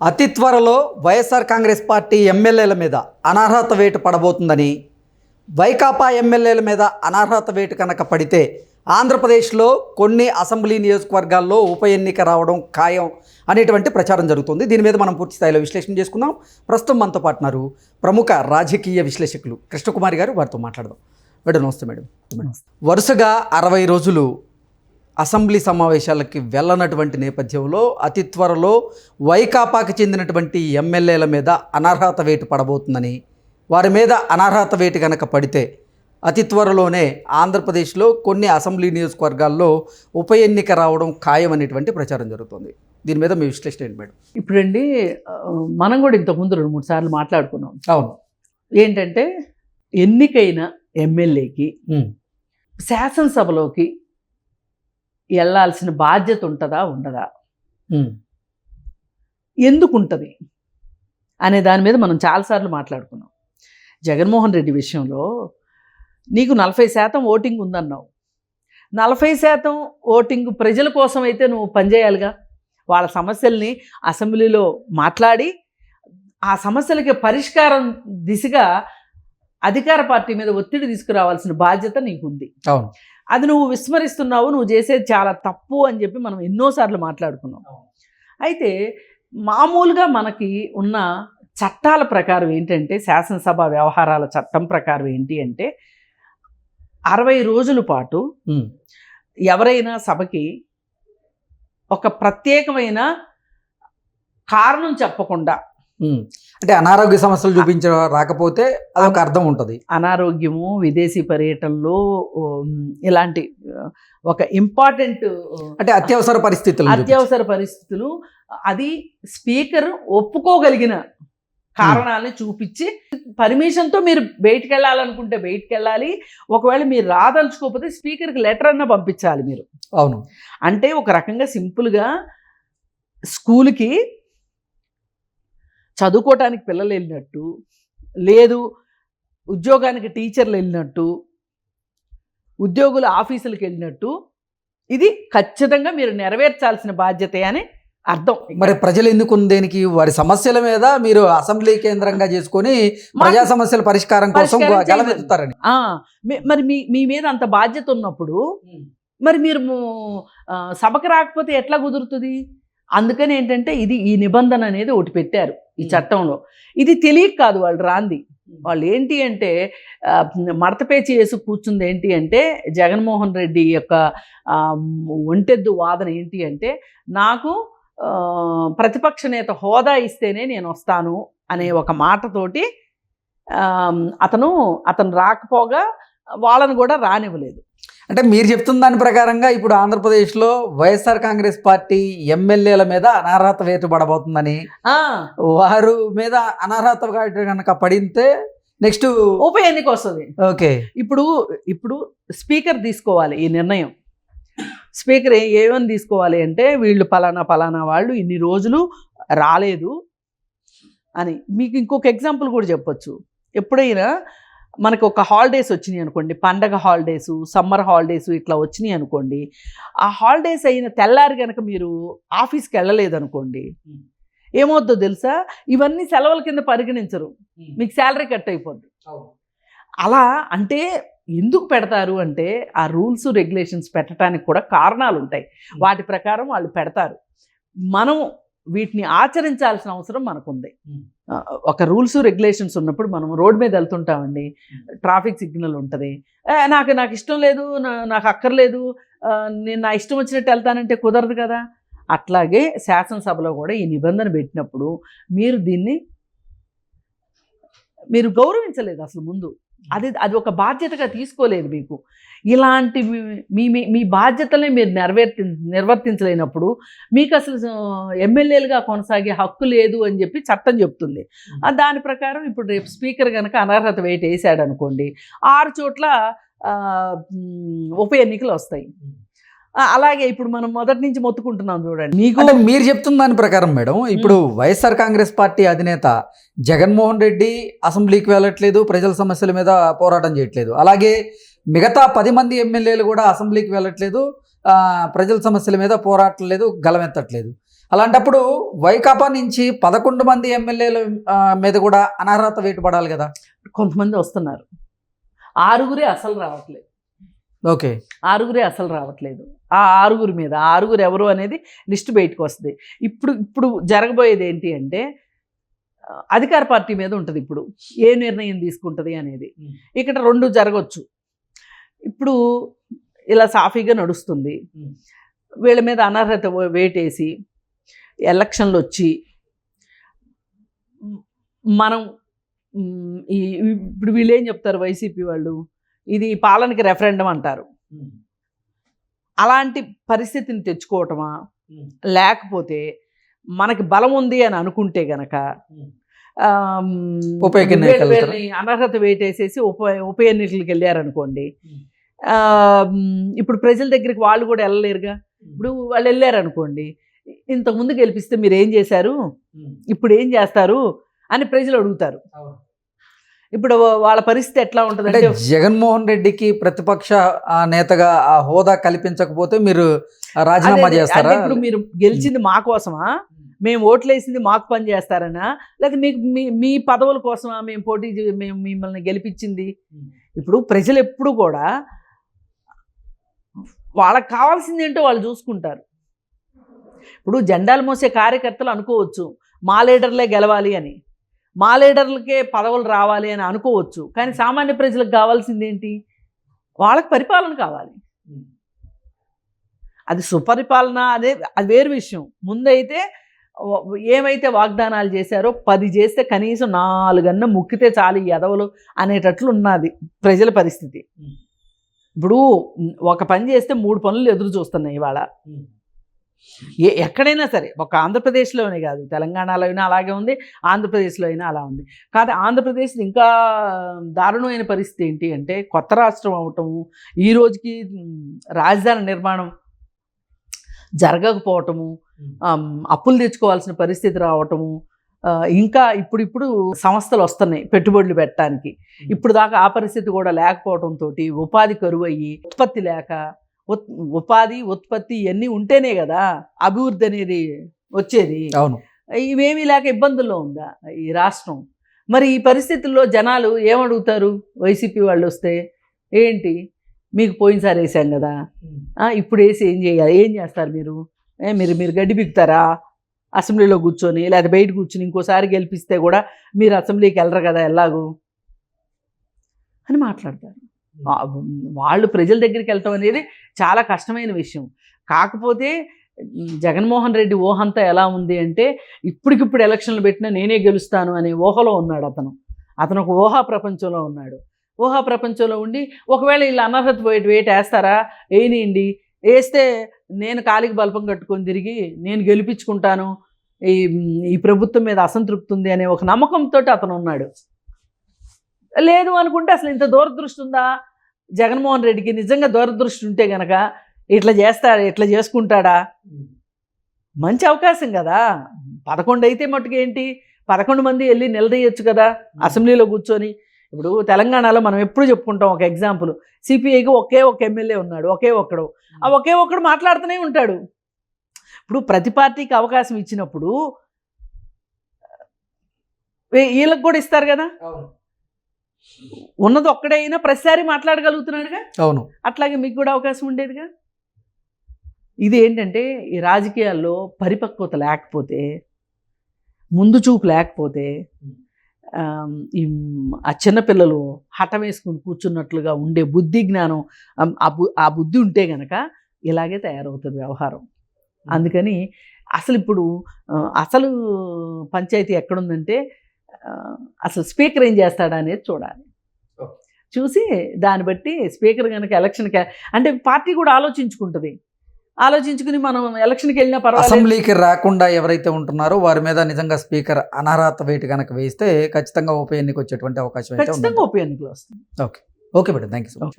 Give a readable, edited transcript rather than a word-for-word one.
అతి త్వరలో వైఎస్ఆర్ కాంగ్రెస్ పార్టీ ఎమ్మెల్యేల మీద అనర్హత వేటు పడబోతుందని, వైకాపా ఎమ్మెల్యేల మీద అనర్హత వేటు కనుక పడితే ఆంధ్రప్రదేశ్లో కొన్ని అసెంబ్లీ నియోజకవర్గాల్లో ఉప ఎన్నిక రావడం ఖాయం అనేటువంటి ప్రచారం జరుగుతుంది. దీని మీద మనం పూర్తి స్థాయిలో విశ్లేషణ చేసుకుందాం. ప్రస్తుతం మనతో పాటున్నారు ప్రముఖ రాజకీయ విశ్లేషకులు కృష్ణకుమారి గారు. వారితో మాట్లాడదాం. మేడం నమస్తే. మేడం వరుసగా 60 రోజులు అసెంబ్లీ సమావేశాలకి వెళ్ళనటువంటి నేపథ్యంలో అతి త్వరలో వైకాపాకి చెందినటువంటి ఎమ్మెల్యేల మీద అనర్హత వేటు పడబోతుందని, వారి మీద అనర్హత వేటు కనుక పడితే అతి త్వరలోనే ఆంధ్రప్రదేశ్లో కొన్ని అసెంబ్లీ నియోజకవర్గాల్లో ఉప ఎన్నిక రావడం ఖాయం అనేటువంటి ప్రచారం జరుగుతుంది. దీని మీద మీ విశ్లేషణ ఏంటి మేడం? ఇప్పుడండి మనం కూడా ఇంతకుముందు 2-3 సార్లు మాట్లాడుకున్నాం. అవును. ఏంటంటే ఎన్నికైన ఎమ్మెల్యేకి శాసనసభలోకి వెళ్ళాల్సిన బాధ్యత ఉంటుందా ఉండదా, ఎందుకు ఉంటుంది అనే దాని మీద మనం చాలాసార్లు మాట్లాడుకున్నాం. జగన్మోహన్ రెడ్డి విషయంలో నీకు 40% ఓటింగ్ ఉందన్నావు. 40% ఓటింగ్ ప్రజల కోసం అయితే నువ్వు పనిచేయాలిగా. వాళ్ళ సమస్యల్ని అసెంబ్లీలో మాట్లాడి ఆ సమస్యలకి పరిష్కారం దిశగా అధికార పార్టీ మీద ఒత్తిడి తీసుకురావాల్సిన బాధ్యత నీకుంది. అవును. అది నువ్వు విస్మరిస్తున్నావు, నువ్వు చేసేది చాలా తప్పు అని చెప్పి మనం ఎన్నోసార్లు మాట్లాడుకున్నాం. అయితే మామూలుగా మనకి ఉన్న చట్టాల ప్రకారం ఏంటంటే, శాసనసభ వ్యవహారాల చట్టం ప్రకారం ఏంటి అంటే 60 రోజుల పాటు ఎవరైనా సభకి ఒక ప్రత్యేకమైన కారణం చెప్పకుండా, అంటే అనారోగ్య సమస్యలు చూపించ రాకపోతే అదొక అర్థం ఉంటుంది. అనారోగ్యము, విదేశీ పర్యటనలు, ఇలాంటి ఒక ఇంపార్టెంట్ అంటే అత్యవసర పరిస్థితులు అది స్పీకర్ ఒప్పుకోగలిగిన కారణాలని చూపించి పర్మిషన్తో మీరు బయటికి వెళ్ళాలనుకుంటే బయటికి వెళ్ళాలి. ఒకవేళ మీరు రాదలుచుకోకపోతే స్పీకర్కి లెటర్ అన్నా పంపించాలి మీరు. అవును. అంటే ఒక రకంగా సింపుల్గా స్కూల్కి చదువుకోవటానికి పిల్లలు వెళ్ళినట్టు, లేదు ఉద్యోగానికి టీచర్లు వెళ్ళినట్టు, ఉద్యోగుల ఆఫీసులకు వెళ్ళినట్టు, ఇది ఖచ్చితంగా మీరు నెరవేర్చాల్సిన బాధ్యత అని అర్థం. మరి ప్రజలు ఎందుకు దేనికి వారి సమస్యల మీద మీరు అసెంబ్లీ కేంద్రంగా చేసుకొని ప్రజా సమస్యల పరిష్కారం కోసం గలమెత్తుతారని. మరి మీ మీద అంత బాధ్యత ఉన్నప్పుడు మరి మీరు సభకు రాకపోతే ఎట్లా కుదురుతుంది? అందుకని ఏంటంటే ఈ నిబంధన అనేది ఒకటి పెట్టారు ఈ చట్టంలో. ఇది తెలియక కాదు వాళ్ళు రాంది. వాళ్ళు ఏంటి అంటే మడతపేచి వేసి కూర్చుంది ఏంటి అంటే, జగన్మోహన్ రెడ్డి యొక్క ఒంటెద్దు వాదన ఏంటి అంటే, నాకు ప్రతిపక్ష నేత హోదా ఇస్తేనే నేను వస్తాను అనే ఒక మాటతోటి అతను రాకపోగా వాళ్ళను కూడా రానివ్వలేదు. అంటే మీరు చెప్తున్న దాని ప్రకారంగా ఇప్పుడు ఆంధ్రప్రదేశ్లో వైఎస్ఆర్ కాంగ్రెస్ పార్టీ ఎమ్మెల్యేల మీద అనర్హత వేటు పడబోతుందని, వారు మీద అనర్హత వేటు కనుక పడితే నెక్స్ట్ ఉప ఎన్నిక వస్తుంది. ఓకే. ఇప్పుడు స్పీకర్ తీసుకోవాలి ఈ నిర్ణయం. స్పీకర్ ఏమని తీసుకోవాలి అంటే, వీళ్ళు పలానా వాళ్ళు ఇన్ని రోజులు రాలేదు అని. మీకు ఇంకొక ఎగ్జాంపుల్ కూడా చెప్పొచ్చు. ఎప్పుడైనా మనకు ఒక హాలిడేస్ వచ్చినాయి అనుకోండి, పండగ హాలిడేసు, సమ్మర్ హాలిడేసు ఇట్లా వచ్చినాయి అనుకోండి, ఆ హాలిడేస్ అయిన తెల్లారి కనుక మీరు ఆఫీస్కి వెళ్ళలేదు అనుకోండి, ఏమవుద్దో తెలుసా? ఇవన్నీ సెలవుల కింద పరిగణించరు, మీకు శాలరీ కట్ అయిపోద్ది. అలా అంటే ఎందుకు పెడతారు అంటే, ఆ రూల్స్ రెగ్యులేషన్స్ పెట్టడానికి కూడా కారణాలు ఉంటాయి. వాటి ప్రకారం వాళ్ళు పెడతారు. మనం వీటిని ఆచరించాల్సిన అవసరం మనకుంది. ఒక రూల్స్ రెగ్యులేషన్స్ ఉన్నప్పుడు మనం రోడ్ మీద వెళ్తుంటామండి, ట్రాఫిక్ సిగ్నల్ ఉంటుంది, నాకు ఇష్టం లేదు, నాకు అక్కర్లేదు, నేను నా ఇష్టం వచ్చినట్టు వెళ్తానంటే కుదరదు కదా. అట్లాగే శాసనసభలో కూడా ఈ నిబంధన పెట్టినప్పుడు మీరు గౌరవించలేదు అసలు ముందు. అది ఒక బాధ్యతగా తీసుకోలేదు. మీకు ఇలాంటి మీ బాధ్యతలే మీరు నిర్వర్తించలేనప్పుడు మీకు అసలు ఎమ్మెల్యేలుగా కొనసాగే హక్కు లేదు అని చెప్పి చట్టం చెప్తుంది. దాని ప్రకారం ఇప్పుడు రేపు స్పీకర్ కనుక అనర్హత వేటు వేసాడు అనుకోండి, 6 చోట్ల ఉప ఎన్నికలు వస్తాయి. అలాగే ఇప్పుడు మనం మొదటి నుంచి మొత్తుకుంటున్నాం చూడండి. మీరు చెప్తున్న దాని ప్రకారం మేడం, ఇప్పుడు వైఎస్ఆర్ కాంగ్రెస్ పార్టీ అధినేత జగన్మోహన్ రెడ్డి అసెంబ్లీకి వెళ్ళట్లేదు, ప్రజల సమస్యల మీద పోరాటం చేయట్లేదు. అలాగే మిగతా 10 మంది ఎమ్మెల్యేలు కూడా అసెంబ్లీకి వెళ్ళట్లేదు, ప్రజల సమస్యల మీద పోరాటలేదు, గలమెత్తట్లేదు. అలాంటప్పుడు వైకాపా నుంచి 11 మంది ఎమ్మెల్యేల మీద కూడా అనర్హత వేటు పడాలి కదా. కొంతమంది వస్తున్నారు, ఆరుగురే అసలు రావట్లేదు. ఓకే, ఆరుగురే అసలు రావట్లేదు. ఆ ఆరుగురి మీద, ఆ ఆరుగురు ఎవరు అనేది లిస్ట్ బయటకు వస్తుంది. ఇప్పుడు జరగబోయేది ఏంటి అంటే అధికార పార్టీ మీద ఉంటుంది ఇప్పుడు ఏ నిర్ణయం తీసుకుంటుంది అనేది. ఇక్కడ రెండు జరగవచ్చు. ఇప్పుడు ఇలా సాఫీగా నడుస్తుంది, వీళ్ళ మీద అనర్హత వేటేసి ఎలక్షన్లు వచ్చి మనం ఇప్పుడు వీళ్ళు ఏం చెప్తారు, వైసీపీ వాళ్ళు ఇది పాలనకి రెఫరెండం అంటారు. అలాంటి పరిస్థితిని తెచ్చుకోవటమా, లేకపోతే మనకి బలం ఉంది అని అనుకుంటే గనక అనర్హత వేటేసేసి ఉప ఎన్నికలకు వెళ్ళారనుకోండి, ఇప్పుడు ప్రజల దగ్గరికి వాళ్ళు కూడా వెళ్ళలేరుగా. ఇప్పుడు వాళ్ళు వెళ్ళారనుకోండి, ఇంతకుముందు గెలిపిస్తే మీరు ఏం చేశారు, ఇప్పుడు ఏం చేస్తారు అని ప్రజలు అడుగుతారు. ఇప్పుడు వాళ్ళ పరిస్థితి ఎట్లా ఉంటుంది అంటే, జగన్మోహన్ రెడ్డికి ప్రతిపక్ష నేతగా ఆ హోదా కల్పించకపోతే మీరు రాజీనామా చేస్తారా? ఇప్పుడు మీరు గెలిచింది మా కోసమా, మేము ఓట్లు వేసింది మాకు పని చేస్తారనా, లేకపోతే మీకు మీ పదవుల కోసమా మేము మిమ్మల్ని గెలిపించింది? ఇప్పుడు ప్రజలు ఎప్పుడు కూడా వాళ్ళకి కావాల్సింది ఏంటో వాళ్ళు చూసుకుంటారు. ఇప్పుడు జెండాలు మోసే కార్యకర్తలు అనుకోవచ్చు మా లీడర్లే గెలవాలి అని, మా లీడర్లకే పదవులు రావాలి అని అనుకోవచ్చు. కానీ సామాన్య ప్రజలకు కావాల్సింది ఏంటి? వాళ్ళకి పరిపాలన కావాలి. అది సుపరిపాలన అది వేరు విషయం. ముందైతే ఏమైతే వాగ్దానాలు చేశారో 10 చేస్తే కనీసం 4 అన్న ముక్కితే చాలు ఈ ఎదవలు అనేటట్లు ఉన్నది ప్రజల పరిస్థితి. ఇప్పుడు ఒక పని చేస్తే 3 పనులు ఎదురు చూస్తున్నాయి ఇవాళ. ఎక్కడైనా సరే, ఒక ఆంధ్రప్రదేశ్లోనే కాదు, తెలంగాణలో అయినా అలాగే ఉంది, ఆంధ్రప్రదేశ్లో అయినా అలా ఉంది. కాదు ఆంధ్రప్రదేశ్ ఇంకా దారుణమైన పరిస్థితి ఏంటి అంటే, కొత్త రాష్ట్రం అవటము, ఈ రోజుకి రాజధాని నిర్మాణం జరగకపోవటము, అప్పులు తెచ్చుకోవాల్సిన పరిస్థితి రావటము, ఇంకా ఇప్పుడు సంస్థలు వస్తున్నాయి పెట్టుబడులు పెట్టడానికి. ఇప్పుడు దాకా ఆ పరిస్థితి కూడా లేకపోవడంతో ఉపాధి కరువు అయ్యి, ఉత్పత్తి లేక, ఉపాధి ఉత్పత్తి ఇవన్నీ ఉంటేనే కదా అభివృద్ధి అనేది వచ్చేది. అవును, ఇవేమీ లేక ఇబ్బందుల్లో ఉందా ఈ రాష్ట్రం? మరి ఈ పరిస్థితుల్లో జనాలు ఏమడుగుతారు? వైసీపీ వాళ్ళు వస్తే ఏంటి, మీకు పోయినసారి వేసాం కదా, ఇప్పుడు వేసి ఏం చేయాలి, ఏం చేస్తారు మీరు? మీరు గడ్డి బిగుతారా అసెంబ్లీలో కూర్చొని, లేదా బయట కూర్చొని ఇంకోసారి గెలిపిస్తే కూడా మీరు అసెంబ్లీకి వెళ్ళరు కదా ఎలాగూ అని మాట్లాడతారు. వాళ్ళు ప్రజల దగ్గరికి వెళ్ళటం అనేది చాలా కష్టమైన విషయం. కాకపోతే జగన్మోహన్ రెడ్డి ఊహంతా ఎలా ఉంది అంటే, ఇప్పటికిప్పుడు ఎలక్షన్లు పెట్టినా నేనే గెలుస్తాను అనే ఊహలో ఉన్నాడు అతను ఒక ఊహా ప్రపంచంలో ఉన్నాడు. ఊహా ప్రపంచంలో ఉండి ఒకవేళ వీళ్ళు అనర్హత వేట వేస్తారా, వేయనియండి, వేస్తే నేను కాలికి బల్పం కట్టుకొని తిరిగి నేను గెలిపించుకుంటాను, ఈ ప్రభుత్వం మీద అసంతృప్తి ఉంది అనే ఒక నమ్మకంతో అతను ఉన్నాడు. లేదు అనుకుంటే అసలు ఇంత దూరదృష్టి ఉందా జగన్మోహన్ రెడ్డికి? నిజంగా దూరదృష్టి ఉంటే గనక ఇట్లా చేసుకుంటాడా? మంచి అవకాశం కదా. 11 అయితే మట్టుకు ఏంటి, 11 మంది వెళ్ళి నిలదీయచ్చు కదా అసెంబ్లీలో కూర్చొని. ఇప్పుడు తెలంగాణలో మనం ఎప్పుడు చెప్పుకుంటాం ఒక ఎగ్జాంపుల్, సిపిఐకి ఒకే ఒక ఎమ్మెల్యే ఉన్నాడు, ఒకే ఒక్కడు మాట్లాడుతూనే ఉంటాడు. ఇప్పుడు ప్రతి పార్టీకి అవకాశం ఇచ్చినప్పుడు వీళ్ళకి కూడా ఇస్తారు కదా. ఉన్నది ఒక్కడైనా ప్రతిసారి మాట్లాడగలుగుతున్నాడుగా. అవును, అట్లాగే మీకు కూడా అవకాశం ఉండేదిగా. ఇది ఏంటంటే, ఈ రాజకీయాల్లో పరిపక్వత లేకపోతే, ముందు చూపు లేకపోతే, ఆ చిన్నపిల్లలు హఠం వేసుకుని కూర్చున్నట్లుగా ఉండే బుద్ధి జ్ఞానం, ఆ బుద్ధి ఉంటే గనక ఇలాగే తయారవుతుంది వ్యవహారం. అందుకని అసలు పంచాయతీ ఎక్కడుందంటే, అసలు స్పీకర్ ఏం చేస్తాడా అనేది చూడాలి. చూసి దాన్ని బట్టి స్పీకర్ కనుక ఎలక్షన్కి అంటే పార్టీ కూడా ఆలోచించుకుని మనం ఎలక్షన్కి వెళ్ళినా పర్వాలేదు. అసెంబ్లీకి రాకుండా ఎవరైతే ఉంటున్నారో వారి మీద నిజంగా స్పీకర్ అనర్హత వేటు కనుక వేస్తే ఖచ్చితంగా ఉప ఎన్నిక వచ్చేటువంటి అవకాశం అయితే ఉంది. ఖచ్చితంగా ఉప ఎన్నికలు వస్తుంది. Okay madam, thank you so much.